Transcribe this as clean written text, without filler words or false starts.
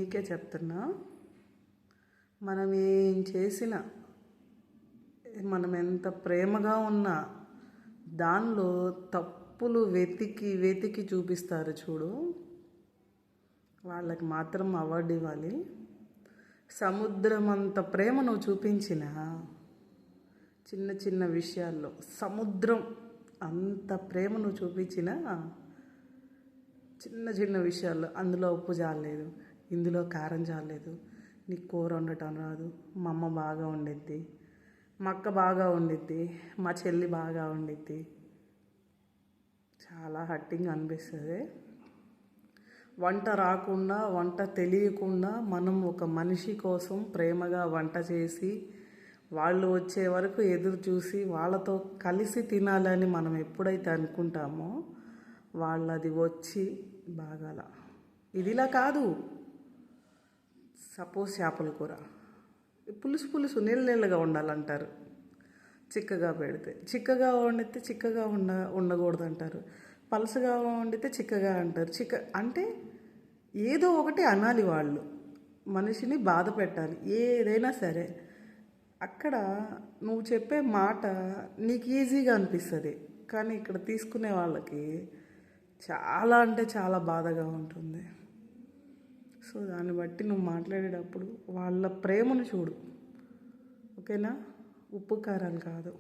నీకే చెప్తున్నా. మనం ఏం చేసినా, మనం ఎంత ప్రేమగా ఉన్నా దానిలో తప్పులు వెతికి వెతికి చూపిస్తారు చూడు, వాళ్ళకి మాత్రం అవార్డు ఇవ్వాలి. సముద్రం అంత ప్రేమ నువ్వు చూపించిన చిన్న చిన్న విషయాల్లో, సముద్రం అంత ప్రేమ నువ్వు చూపించిన చిన్న చిన్న విషయాల్లో, అందులో ఉప్పు జాలేదు, ఇందులో కారం జాలేదు, నీకు కూర వండటం రాదు, మా అమ్మ బాగా వండిద్ది, మా అక్క బాగా వండిద్ది, మా చెల్లి బాగా వండిద్ది, చాలా హట్టింగ్ అనిపిస్తుంది. వంట రాకుండా, వంట తెలియకుండా మనం ఒక మనిషి కోసం ప్రేమగా వంట చేసి వాళ్ళు వచ్చే వరకు ఎదురు చూసి వాళ్ళతో కలిసి తినాలని మనం ఎప్పుడైతే అనుకుంటామో వాళ్ళది వచ్చి బాగాల. ఇదిలా కాదు. సపోజ్ చేపల కూర పులుసు పులుసు నీళ్ళగా ఉండాలంటారు, చిక్కగా పెడితే. చిక్కగా వండితే చిక్కగా ఉండకూడదు అంటారు, పలసగా వండితే చిక్కగా అంటారు. అంటే ఏదో ఒకటి అనాలి, వాళ్ళు మనిషిని బాధ పెట్టాలి, ఏదైనా సరే. అక్కడ నువ్వు చెప్పే మాట నీకు ఈజీగా అనిపిస్తుంది, కానీ ఇక్కడ తీసుకునే వాళ్ళకి చాలా అంటే చాలా బాధగా ఉంటుంది. సో దాన్ని బట్టి నువ్వు మాట్లాడేటప్పుడు వాళ్ళ ప్రేమను చూడు, ఓకేనా? ఉప్పు కారాలు కాదు.